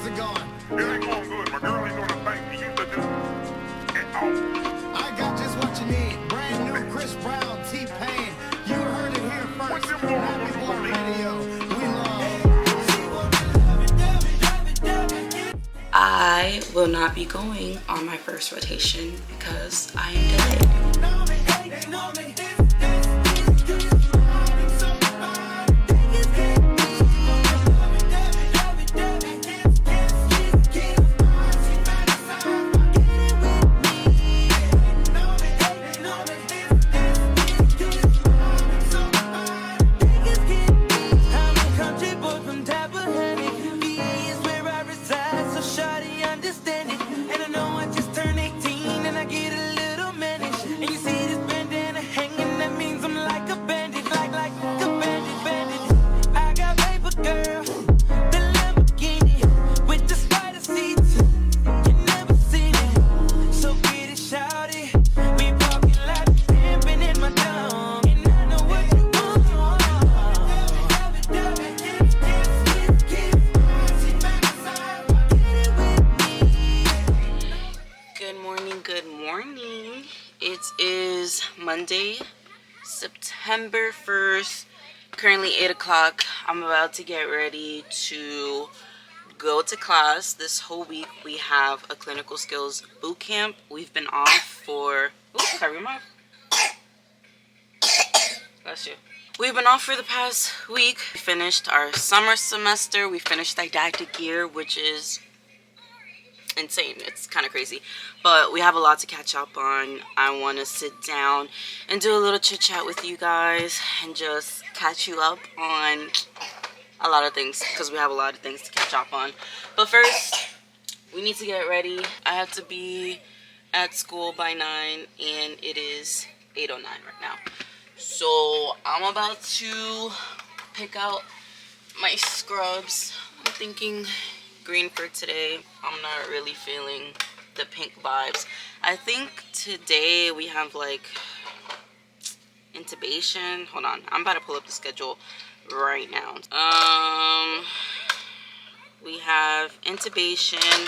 how's it going? It ain't going good. My girl ain't gonna thank me. You should just I got just what you need. Brand new Chris Brown, T-Pain. You heard it here first. Happy Blood Radio. We love. I will not be going on my first rotation because I am delayed. It is Monday, September 1st, currently 8 o'clock. I'm about to get ready to go to class. This whole week we have a clinical skills boot camp. We've been off for, cover your mouth. Bless you. We've been off for the past week. We finished our summer semester. We finished didactic year, which is insane. It's kind of crazy, but we have a lot to catch up on. I want to sit down and do a little chit chat with you guys and just catch you up on a lot of things because we have a lot of things to catch up on. But first, we need to get ready. I have to be at school by 9 and it is 8:09 right now. So I'm about to pick out my scrubs. I'm thinking green for today. I'm not really feeling the pink vibes. I think today we have like intubation. Hold on, I'm about to pull up the schedule right now. We have intubation,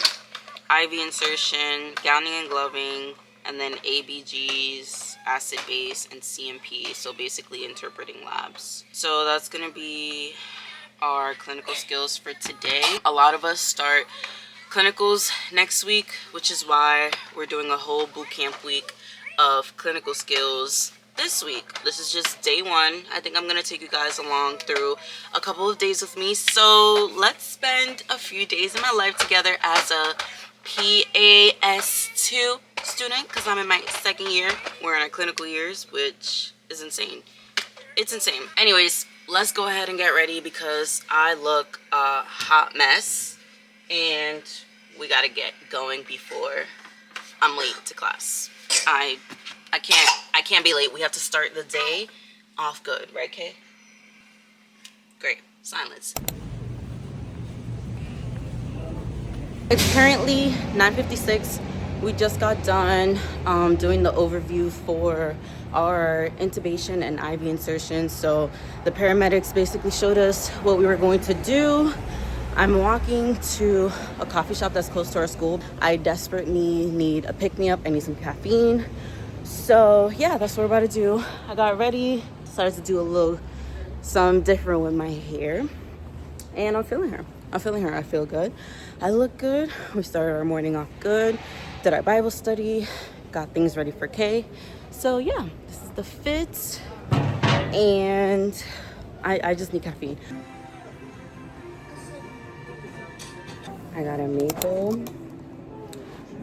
IV insertion, gowning and gloving, and then ABGs, acid base, and CMP. So basically interpreting labs. So that's gonna be our clinical skills for today. A lot of us start clinicals next week, which is why we're doing a whole boot camp week of clinical skills this week. This is just day one. I think I'm gonna take you guys along through a couple of days with me. So let's spend a few days in my life together as a PAS2 student, because I'm in my second year. We're in our clinical years, which is insane. It's insane. Anyways, let's go ahead and get ready because I look a hot mess and we gotta get going before I'm late to class. I can't be late. We have to start the day off good, right, Kay? Great. Silence. It's currently 9:56. We just got done doing the overview for our intubation and IV insertion. So the paramedics basically showed us what we were going to do. I'm walking to a coffee shop that's close to our school. I desperately need a pick-me-up. I need some caffeine. So yeah, that's what we're about to do. I got ready, decided to do some different with my hair, and I'm feeling her. I feel good. I look good. We started our morning off good. Did our Bible study. Got things ready for Kay. So yeah, this is the fit. And I just need caffeine. I got a maple,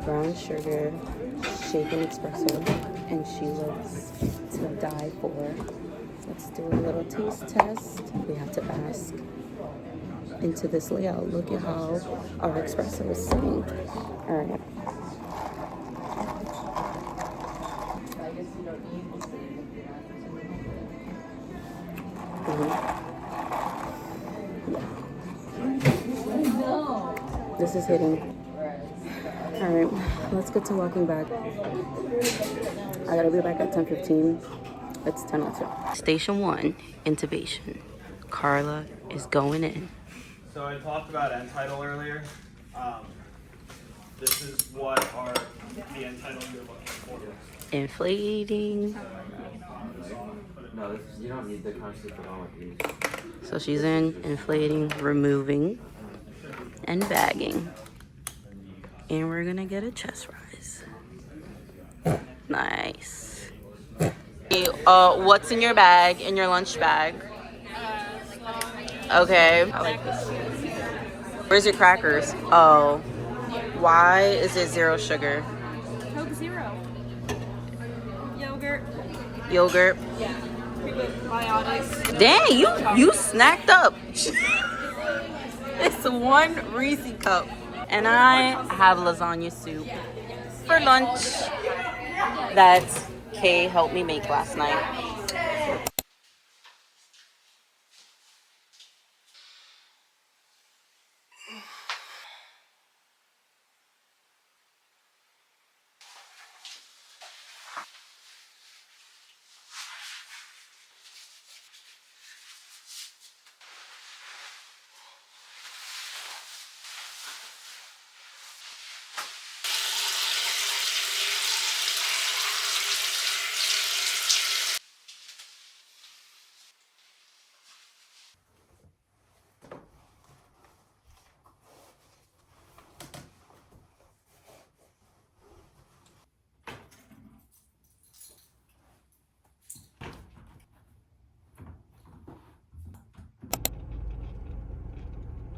brown sugar, shaken espresso. And she looks to die for. Let's do a little taste test. We have to ask into this layout. Look at how our espresso is sitting. All right. This is hitting. All right, let's get to walking back. I gotta be back at 10:15. It's 10:02. Station 1, intubation. Carla is going in. So I talked about end title earlier. This is what are the entitled yearbook for. Inflating. No, you don't need the constant at all with these. So she's in inflating, removing, and bagging. And we're gonna get a chest rise. Nice. Okay, what's in your bag, in your lunch bag? Okay. I like this. Where's your crackers? Oh. Why is it 0 sugar? Coke Zero. Yogurt. Yogurt. Yeah. Prebiotics. Dang, you snacked up. It's 1 Reese cup. And I have lasagna soup for lunch that Kay helped me make last night.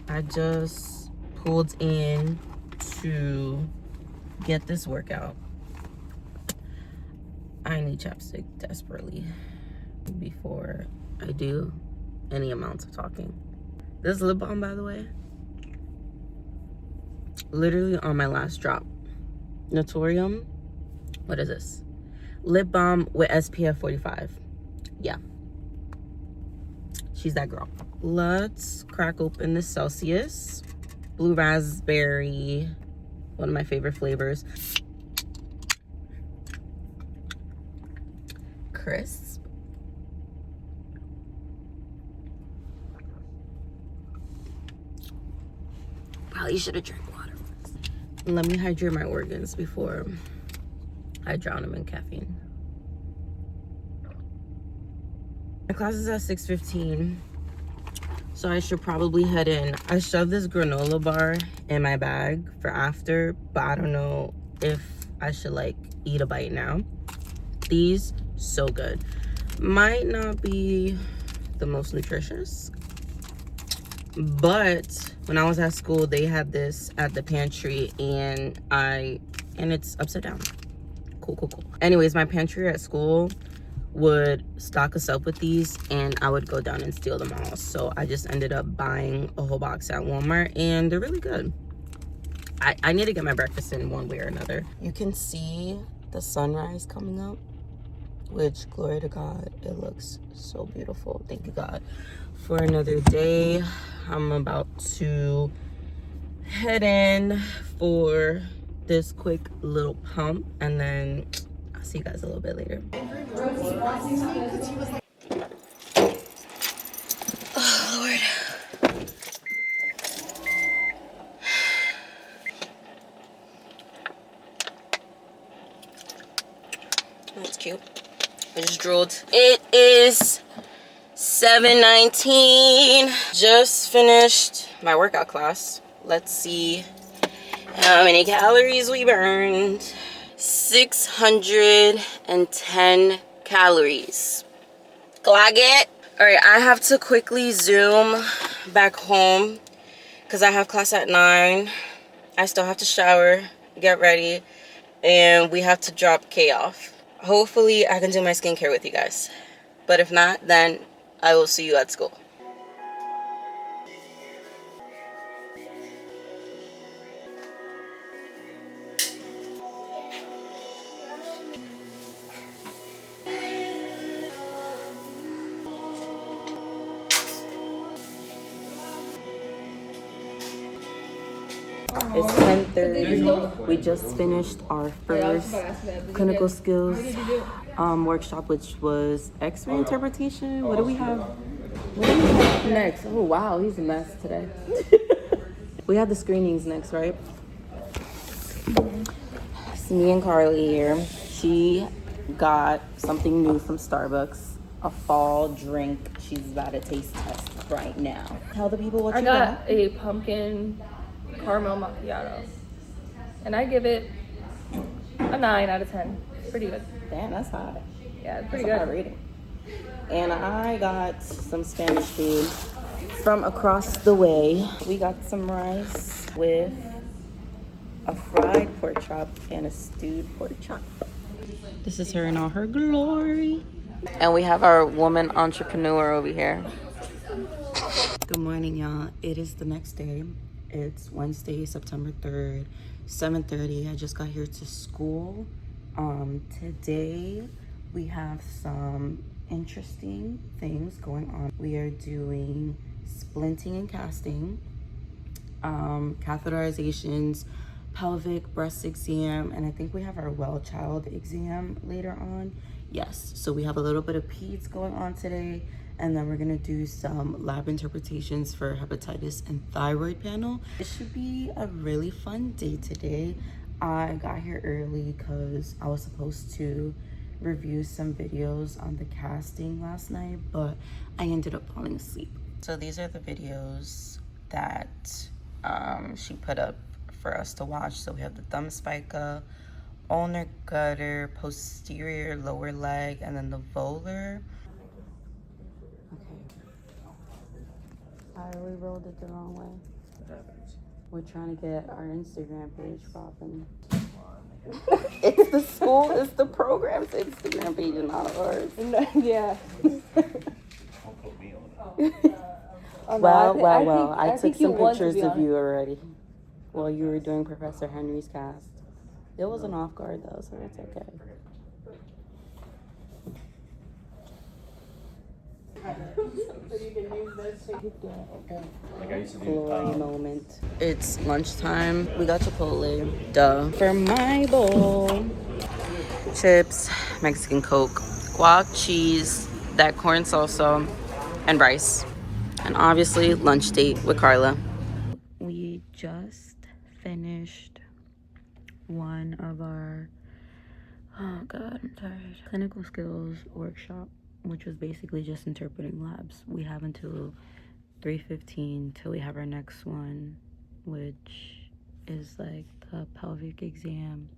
I just pulled in to get this workout. I need chapstick desperately before I do any amounts of talking. This lip balm, by the way, literally on my last drop. Naturium, what is this? Lip balm with SPF 45. Yeah. She's that girl. Let's crack open this Celsius. Blue raspberry, one of my favorite flavors. Crisp. Probably should have drank water first. Let me hydrate my organs before I drown them in caffeine. My class is at 6:15, so I should probably head in. I shoved this granola bar in my bag for after, but I don't know if I should like eat a bite now. These, so good. Might not be the most nutritious, but when I was at school, they had this at the pantry, and it's upside down. Cool. Anyways, my pantry at school would stock us up with these, and I would go down and steal them all. So I just ended up buying a whole box at Walmart, and they're really good. I need to get my breakfast in one way or another. You can see the sunrise coming up, which, glory to God, it looks so beautiful. Thank you, God, for another day. I'm about to head in for this quick little pump, and then I'll see you guys a little bit later. Oh, Lord. That's cute. I just drooled. It is 7:19. Just finished my workout class. Let's see how many calories we burned. 610 calories. Clock it. All right, I have to quickly zoom back home because I have class at 9. I still have to shower, get ready, and we have to drop Kay off. Hopefully I can do my skincare with you guys, but if not, then I will see you at school. It's 10:30. We just finished our first clinical skills workshop, which was X-ray interpretation. What do we have next? Oh wow, he's a mess today. We have the screenings next, right? It's me and Carly here. She got something new from Starbucks, a fall drink. She's about to taste test right now. Tell the people what I you got a pumpkin caramel macchiato, and I give it a 9 out of 10. Pretty good. Damn, that's hot. Yeah, it's pretty That's a good. high rating. And I got some Spanish food from across the way. We got some rice with a fried pork chop and a stewed pork chop. This is her in all her glory. And we have our woman entrepreneur over here. Good morning, y'all. It is the next day. It's Wednesday, September 3rd, 7:30. I just got here to school. Today we have some interesting things going on. We are doing splinting and casting, catheterizations, pelvic breast exam, and I think we have our well child exam later on. Yes, so we have a little bit of peds going on today, and then we're gonna do some lab interpretations for hepatitis and thyroid panel. It should be a really fun day today. I got here early because I was supposed to review some videos on the casting last night, but I ended up falling asleep. So these are the videos that she put up for us to watch. So we have the thumb spica, ulnar gutter, posterior lower leg, and then the volar. Okay. I re-rolled it the wrong way. We're trying to get our Instagram page popping. It's the school, it's the program's Instagram page and not ours. Yeah. Well. I took think you some want to pictures be of on you already while you were doing Professor Henry's cast. It was an off guard though, so it's okay. Glory moment. It's lunchtime. We got Chipotle. Duh. For my bowl, chips, Mexican Coke, guac, cheese, that corn salsa, and rice. And obviously lunch date with Carla. We just finished one of our, oh God, I'm tired, clinical skills workshop, which was basically just interpreting labs. We have until 3:15 till we have our next one, which is like the pelvic exam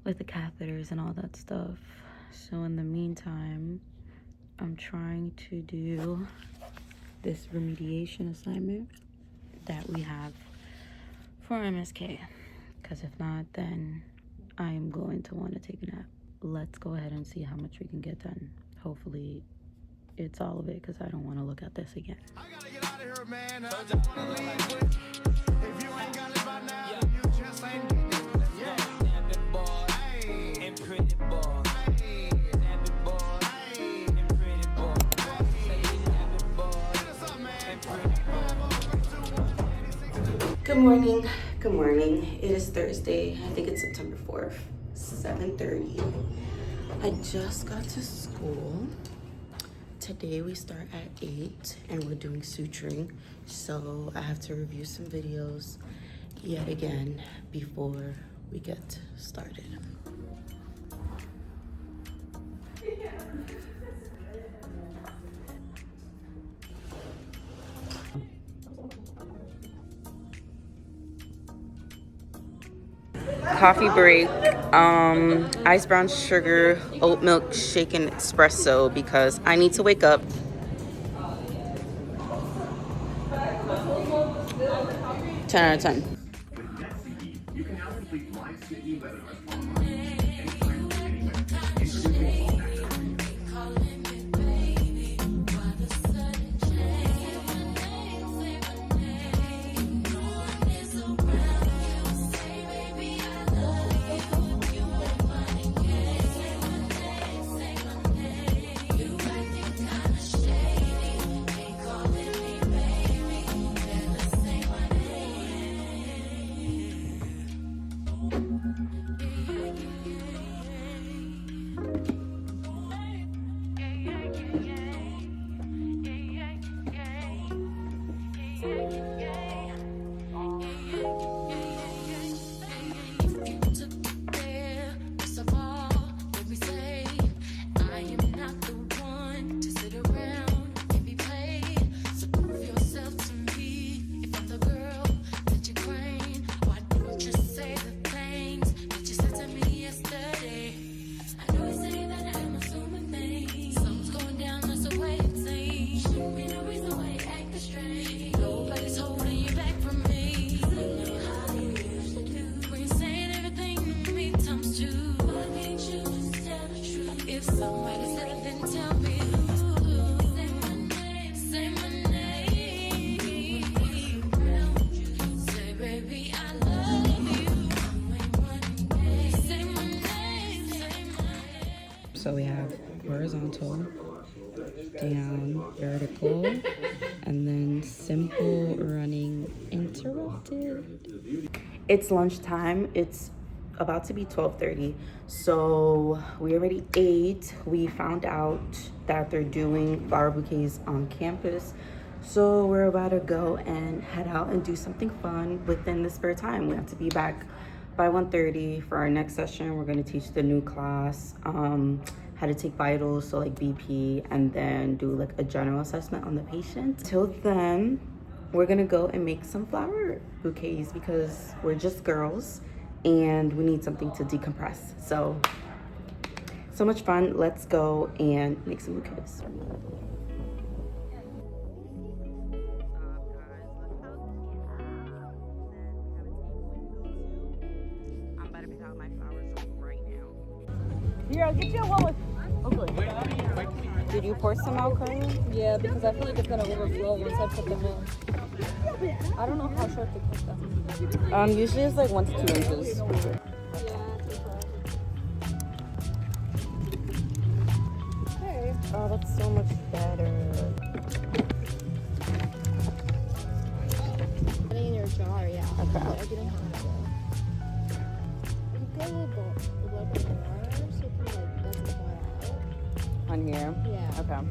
with the catheters and all that stuff. So in the meantime, I'm trying to do this remediation assignment that we have for MSK, because if not, then I am going to want to take a nap. Let's go ahead and see how much we can get done. Hopefully it's all of it, because I don't want to look at this again. I gotta get out of here, man. I just wanna leave with, if you ain't got it by now, you just ain't getting it. Yeah. Hey. And pretty boy. Hey. Nappy boy. Hey. And pretty boy. Say nappy boy. What's up, man? Good morning. Good morning. It is Thursday. I think it's September 4th, 7:30. I just got to school. Today we start at 8 and we're doing suturing. So I have to review some videos yet again before we get started. Coffee break, ice brown sugar, oat milk shaken espresso, because I need to wake up. Ten out of 10. horizontal, down, vertical, and then simple running interrupted. It's lunchtime. It's about to be 12:30, so we already ate. We found out that they're doing flower bouquets on campus, so we're about to go and head out and do something fun within the spare time. We have to be back by 1:30 for our next session. We're going to teach the new class how to take vitals, so like BP, and then do like a general assessment on the patient. Till then, we're gonna go and make some flower bouquets because we're just girls and we need something to decompress. So much fun. Let's go and make some bouquets. I'm about to pick out my flowers right now. Here, I'll get you one with. Did you pour some out, Carla? Yeah, because I feel like it's gonna overflow once I put them in. I don't know how short they cut them. Usually it's like 1 to 2 inches. Oh, that's so much better. Put it in your jar, yeah. Okay. But I didn't have it. You get a little bit more, so it kind of like doesn't fall out. On here? Yeah. Okay.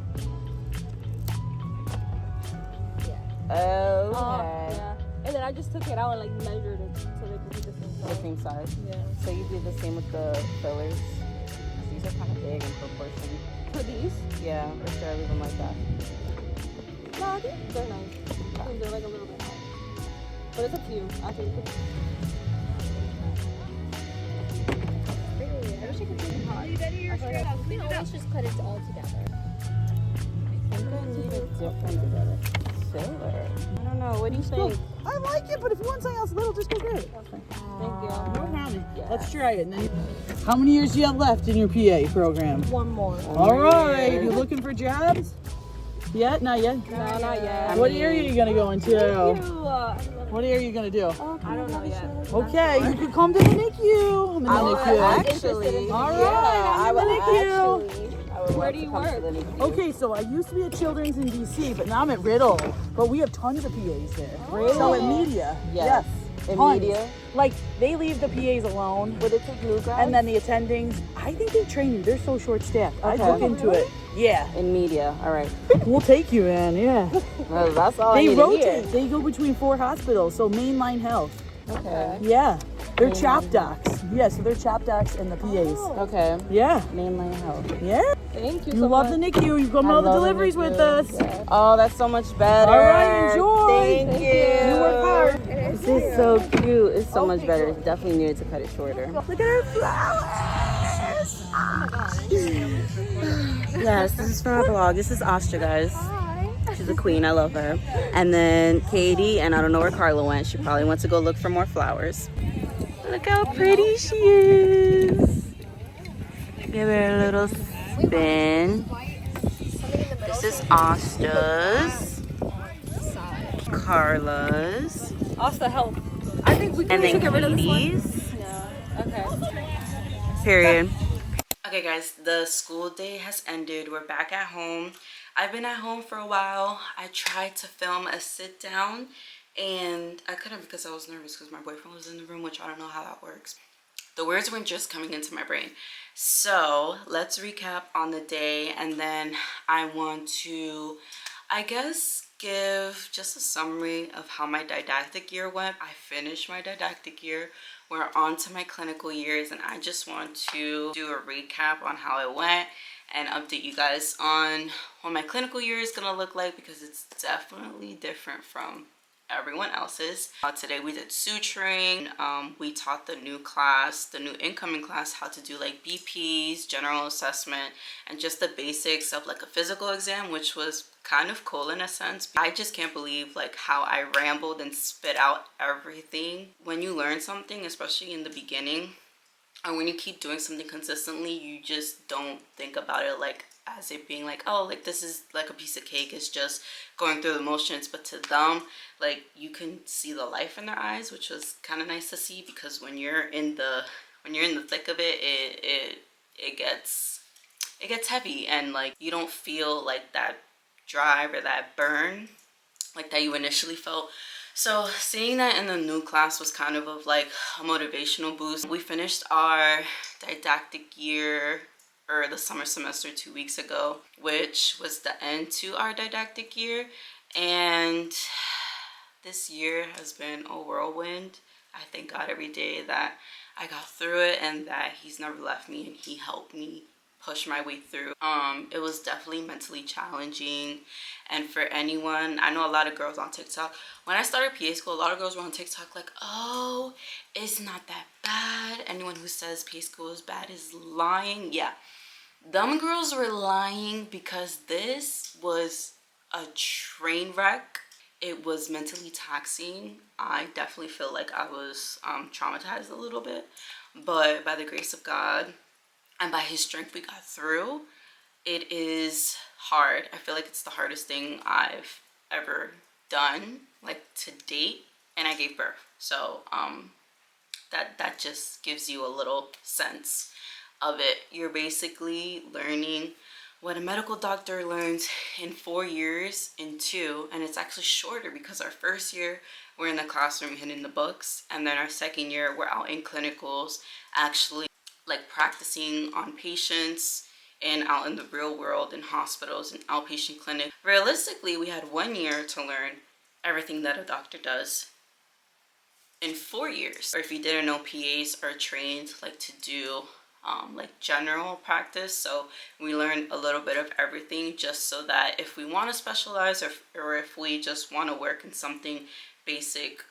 Yeah. Okay. Yeah. And then I just took it out and like measured it so they could be the same The size. same size. Yeah. So you do the same with the fillers? These are kind of big in proportion. For these? Yeah, or should I leave them like that? No, I think they're nice. I think they're like a little bit high. But it's up to you. I think it's Really? I wish I could take it hot. We can always just cut it all together. I think I need a different filler. I don't know. What do you think? I like it, but if you want something else little, just go get it. Thank you. No problem. Let's try it. And then how many years do you have left in your PA program? One more. All right. You looking for jobs? Yet? Not yet? No, not yet. What area are you going to go into? You, What area are you going to do? I don't know yet. Okay, you can come to the NICU. I'm in the NICU. Actually, All right, I'm in the NICU. Where do you work? Okay, so I used to be at Children's in DC, but now I'm at Riddle. But we have tons of PAs there. So at media, yes. In tons. media? Like, they leave the PAs alone. Would it take new guys? And then the attendings, I think they train you. They're so short-staffed. I'd Okay. look into it. Yeah. In media, all right. We'll take you in, yeah. Well, that's all I They need to rotate. hear. They go between 4 hospitals, so mainline health. Okay. Yeah. They're chop docs. Yeah, so they're chop docs and the PAs. Okay. Yeah. Mainline health. Yeah. Thank you You so love much. the NICU. You come to all the deliveries with us. Oh, that's so much better. All right, enjoy. Thank you. You work hard. This is so cute. It's so much better. Definitely needed to cut it shorter. Look at our flowers. Yes, this is from our blog. This is Astra, guys. She's a queen. I love her. And then Katie, and I don't know where Carla went. She probably went to go look for more flowers. Look how pretty she is. Give her a little spin. This is Astra's, Carla's, Also help. I think we and then get rid of this one. Katie's. Yeah. Okay. Period. Okay guys, the school day has ended. We're back at home. I've been at home for a while. I tried to film a sit down and I couldn't because I was nervous because my boyfriend was in the room, which I don't know how that works. The words weren't just coming into my brain. So let's recap on the day, and then I want to, I guess, give just a summary of how my didactic year went. I finished my didactic year. We're on to my clinical years, and I just want to do a recap on how it went and update you guys on what my clinical year is gonna look like, because it's definitely different from everyone else's. Today we did suturing. We taught the new class, the new incoming class, how to do like BPs, general assessment, and just the basics of like a physical exam, which was kind of cool in a sense. I just can't believe like how I rambled and spit out everything. When you learn something, especially in the beginning, and when you keep doing something consistently, you just don't think about it like as it being like, oh, like this is like a piece of cake, it's just going through the motions. But to them, like, you can see the life in their eyes, which was kind of nice to see, because when you're in the thick of it, it gets it gets heavy and like you don't feel like that drive or that burn like that you initially felt. So seeing that in the new class was kind of like a motivational boost. We finished our didactic year, or the summer semester, 2 weeks ago, which was the end to our didactic year. And this year has been a whirlwind. I thank God every day that I got through it and that he's never left me and he helped me push my way through. It was definitely mentally challenging. And for anyone, I know a lot of girls on TikTok, when I started PA school, a lot of girls were on TikTok like, oh, it's not that bad. Anyone who says PA school is bad is lying. Yeah, them girls were lying, because this was a train wreck. It was mentally taxing. I definitely feel like I was traumatized a little bit, but by the grace of God and by his strength we got through. It is hard. I feel like it's the hardest thing I've ever done, like to date, and I gave birth. So that just gives you a little sense of it. You're basically learning what a medical doctor learns in 4 years in 2, and it's actually shorter because our first year we're in the classroom hitting the books, and then our second year we're out in clinicals actually like practicing on patients and out in the real world in hospitals and outpatient clinics. Realistically, we had 1 year to learn everything that a doctor does in 4 years. Or if you didn't know, PAs are trained like to do like general practice, so we learn a little bit of everything, just so that if we want to specialize, or if we just want to work in something basic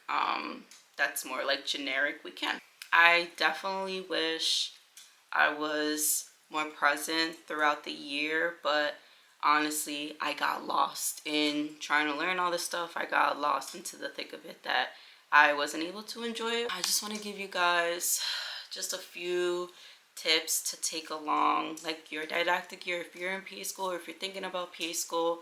that's more like generic, we can. I definitely wish I was more present throughout the year, but honestly I got lost in trying to learn all this stuff. I got lost into the thick of it that I wasn't able to enjoy it. I just want to give you guys just a few tips to take along like your didactic year. If you're in PA school, or if you're thinking about PA school,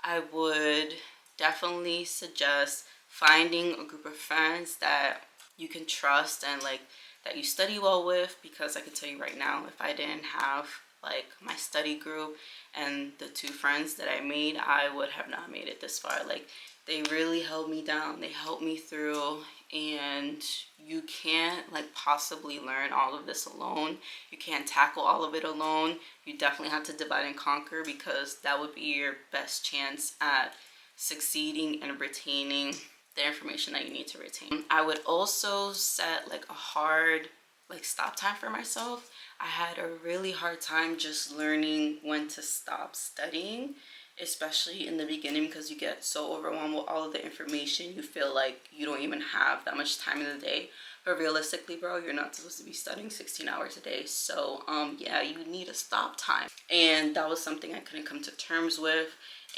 I would definitely suggest finding a group of friends that you can trust and like that you study well with, because I can tell you right now, if I didn't have like my study group and the 2 friends that I made, I would have not made it this far. Like, they really held me down, they helped me through, and you can't like possibly learn all of this alone. You can't tackle all of it alone. You definitely have to divide and conquer, because that would be your best chance at succeeding and retaining the information that you need to retain. I would also set like a hard like stop time for myself. I had a really hard time just learning when to stop studying, especially in the beginning, because you get so overwhelmed with all of the information. You feel like you don't even have that much time in the day, but realistically, bro, you're not supposed to be studying 16 hours a day. So yeah, you need a stop time, and that was something I couldn't come to terms with,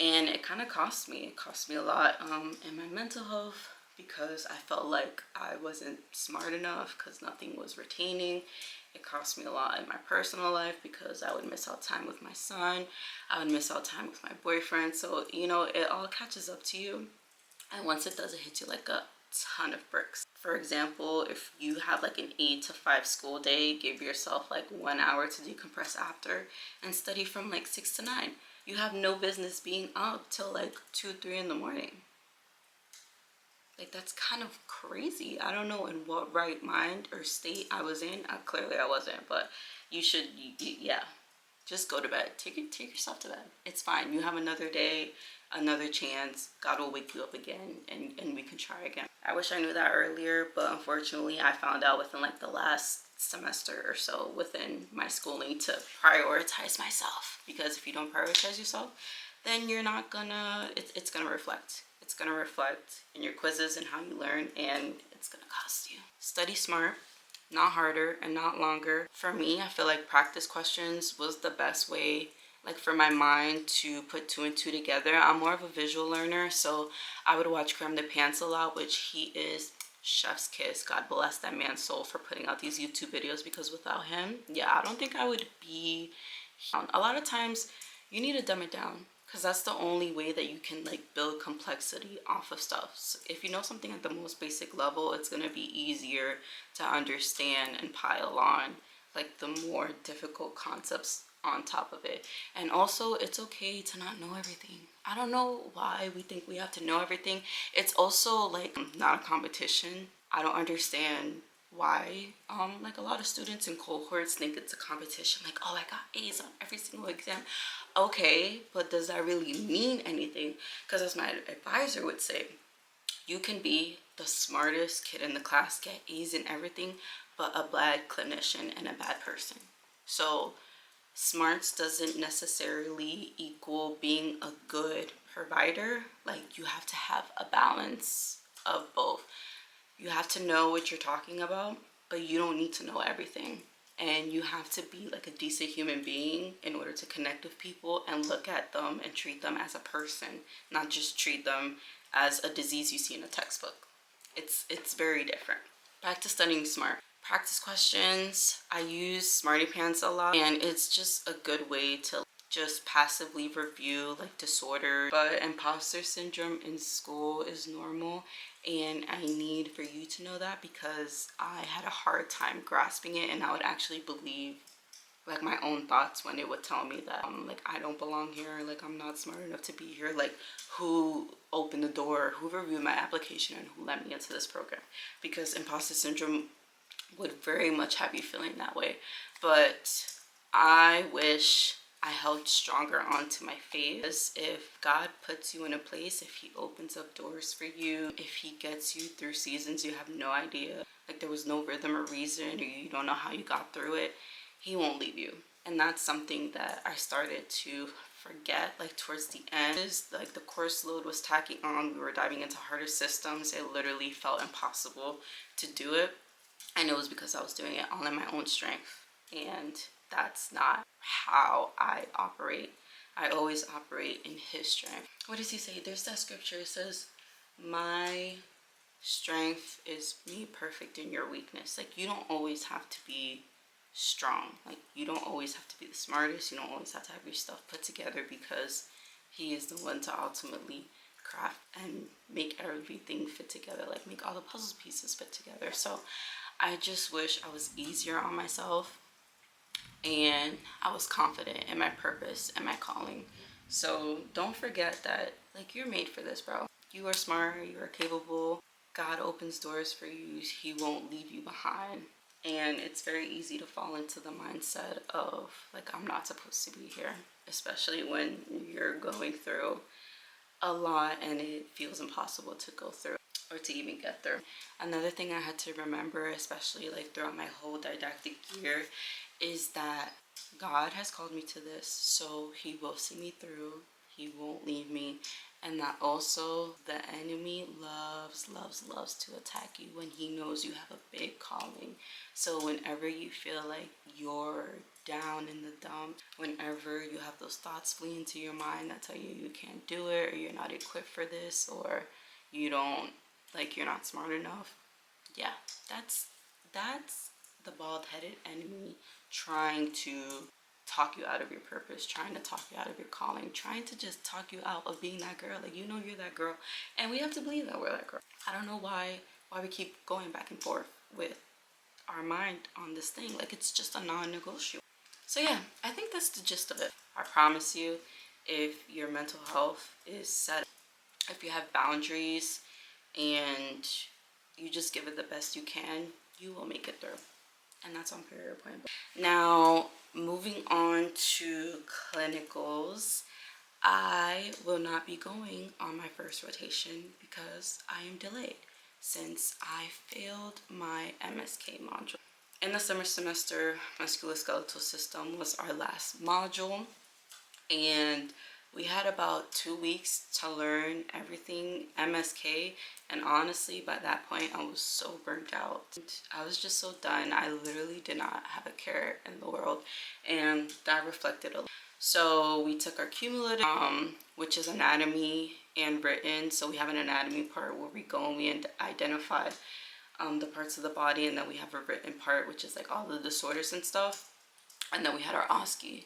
and it kind of cost me. It cost me a lot in my mental health, because I felt like I wasn't smart enough, because nothing was retaining. It cost me a lot in my personal life, because I would miss out time with my son. I would miss out time with my boyfriend. So, you know, it all catches up to you. And once it does, it hits you like a ton of bricks. For example, if you have like an 8 to 5 school day, give yourself like 1 hour to decompress after and study from like 6 to 9. You have no business being up till like 2, 3 in the morning. Like, that's kind of crazy. I don't know in what right mind or state I was in. Clearly I wasn't, but you should, yeah, just go to bed. Take yourself to bed. It's fine. You have another day, another chance. God will wake you up again, and we can try again. I wish I knew that earlier, but unfortunately I found out within like the last semester or so within my schooling to prioritize myself, because if you don't prioritize yourself, then you're not gonna, it's gonna reflect. It's gonna reflect in your quizzes and how you learn, and it's gonna cost you. Study smart, not harder and not longer. For me, I feel like practice questions was the best way, like for my mind to put 2 and 2 together. I'm more of a visual learner, so I would watch Creme de Pants a lot, which he is chef's kiss. God bless that man's soul for putting out these YouTube videos, because without him, yeah, I don't think I would be. A lot of times you need to dumb it down, because that's the only way that you can like build complexity off of stuff. So if you know something at the most basic level, it's going to be easier to understand and pile on like the more difficult concepts on top of it. And also, it's okay to not know everything. I don't know why we think we have to know everything. It's also like not a competition. I don't understand why like a lot of students in cohorts think it's a competition, like, oh, I got A's on every single exam. Okay, but does that really mean anything? Because as my advisor would say, you can be the smartest kid in the class, get A's in everything, but a bad clinician and a bad person. So smarts doesn't necessarily equal being a good provider. Like, you have to have a balance of both. You have to know what you're talking about, but you don't need to know everything. And you have to be like a decent human being in order to connect with people and look at them and treat them as a person, not just treat them as a disease you see in a textbook. It's very different. Back to studying smart. Practice questions. I use Smarty Pants a lot, and it's just a good way to just passively review like disorder. But imposter syndrome in school is normal, and I need for you to know that, because I had a hard time grasping it, and I would actually believe like my own thoughts when it would tell me that like I don't belong here, like I'm not smart enough to be here, like who opened the door, who reviewed my application, and who let me into this program. Because imposter syndrome would very much have you feeling that way. But I wish I held stronger onto my faith. If God puts you in a place, if he opens up doors for you, if he gets you through seasons you have no idea, like there was no rhythm or reason, or you don't know how you got through it, he won't leave you. And that's something that I started to forget like towards the end. Like the course load was tacking on, we were diving into harder systems, it literally felt impossible to do it. And it was because I was doing it all in my own strength, and that's not how I operate. I always operate in his strength. What does he say? There's that scripture, it says, my strength is made perfect in your weakness. Like, you don't always have to be strong, like you don't always have to be the smartest, you don't always have to have your stuff put together, because he is the one to ultimately craft and make everything fit together, like make all the puzzle pieces fit together. So I just wish I was easier on myself and I was confident in my purpose and my calling. So don't forget that, like, you're made for this, bro. You are smart, you are capable. God opens doors for you, he won't leave you behind. And it's very easy to fall into the mindset of like, I'm not supposed to be here, especially when you're going through a lot and it feels impossible to go through or to even get through. Another thing I had to remember, especially like throughout my whole didactic year, is that God has called me to this, so he will see me through, he won't leave me. And that also the enemy loves to attack you when he knows you have a big calling. So whenever you feel like you're down in the dumps, whenever you have those thoughts flee into your mind that tell you you can't do it, or you're not equipped for this, or you don't, like, you're not smart enough, yeah, that's the bald-headed enemy trying to talk you out of your purpose, trying to talk you out of your calling, trying to just talk you out of being that girl. Like, you know you're that girl, and we have to believe that we're that girl. I don't know why we keep going back and forth with our mind on this thing. Like, it's just a non-negotiable. So yeah, I think that's the gist of it. I promise you, if your mental health is set, if you have boundaries and you just give it the best you can, you will make it through. And that's on period point. Now, moving on to clinicals, I will not be going on my first rotation because I am delayed since I failed my MSK module. In the summer semester, musculoskeletal system was our last module, and we had about 2 weeks to learn everything MSK, and honestly by that point I was so burnt out. I was just so done. I literally did not have a care in the world, and that reflected a lot. So we took our cumulative, which is anatomy and written. So we have an anatomy part where we go and we identify the parts of the body, and then we have a written part which is like all the disorders and stuff, and then we had our OSCE.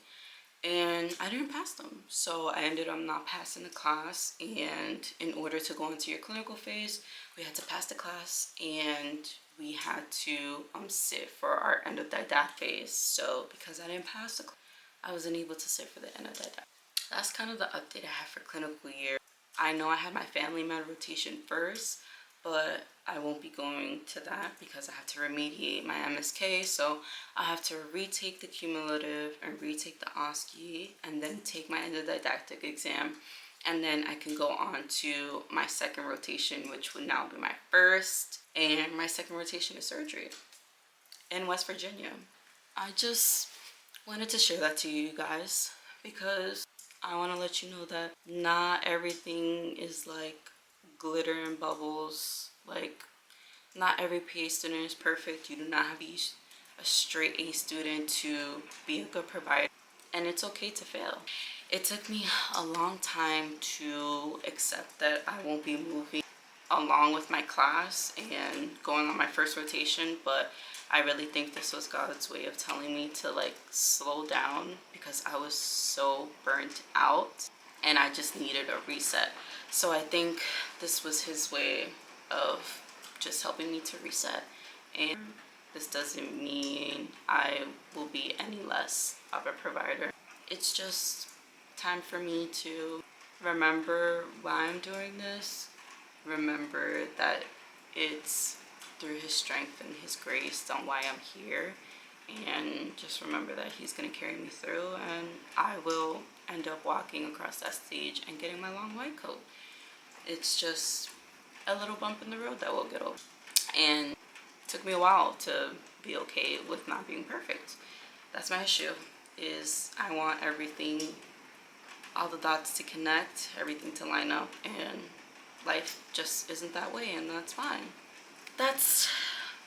And I didn't pass them, so I ended up not passing the class. And in order to go into your clinical phase, we had to pass the class, and we had to sit for our end of didactic phase. So because I didn't pass the class, I wasn't able to sit for the end of that day. That's kind of the update I have for clinical year. I know I had my family med rotation first, but I won't be going to that because I have to remediate my MSK. So I have to retake the cumulative and retake the OSCE and then take my didactic exam. And then I can go on to my second rotation, which would now be my first. And my second rotation is surgery in West Virginia. I just wanted to share that to you guys because I want to let you know that not everything is like glitter and bubbles. Like, not every PA student is perfect. You do not have to be a straight A student to be a good provider, and it's okay to fail. It took me a long time to accept that I won't be moving along with my class and going on my first rotation, but I really think this was God's way of telling me to like slow down because I was so burnt out and I just needed a reset. So I think this was his way of just helping me to reset. And this doesn't mean I will be any less of a provider. It's just time for me to remember why I'm doing this. Remember that it's through his strength and his grace on why I'm here, and just remember that he's going to carry me through, and I will end up walking across that stage and getting my long white coat. It's just a little bump in the road that we'll get over, and it took me a while to be okay with not being perfect. That's my issue, is I want everything, all the dots to connect, everything to line up, and life just isn't that way, and that's fine. That's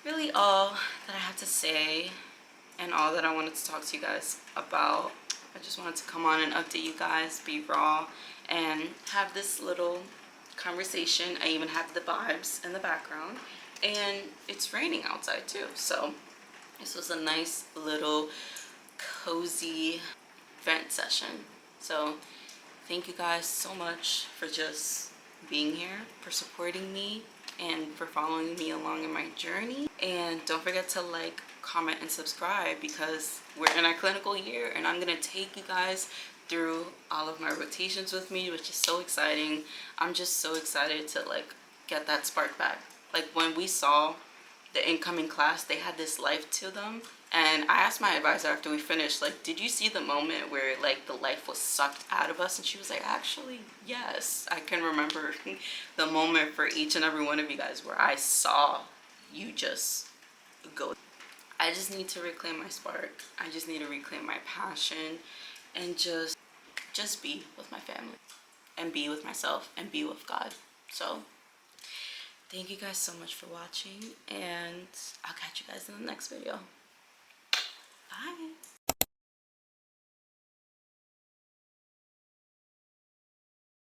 really all that I have to say and all that I wanted to talk to you guys about. I just wanted to come on and update you guys, be raw, and have this little conversation. I even have the vibes in the background, and it's raining outside too. So this was a nice little cozy vent session. So thank you guys so much for just being here, for supporting me, and for following me along in my journey. And don't forget to like, comment, and subscribe because we're in our clinical year and I'm gonna take you guys through all of my rotations with me, which is so exciting. I'm just so excited to like get that spark back. Like when we saw the incoming class, they had this life to them, and I asked my advisor after we finished, like, did you see the moment where like the life was sucked out of us? And she was like, actually yes, I can remember the moment for each and every one of you guys where I saw you just go. I just need to reclaim my spark. I just need to reclaim my passion and just be with my family and be with myself and be with God. So thank you guys so much for watching, and I'll catch you guys in the next video. Bye.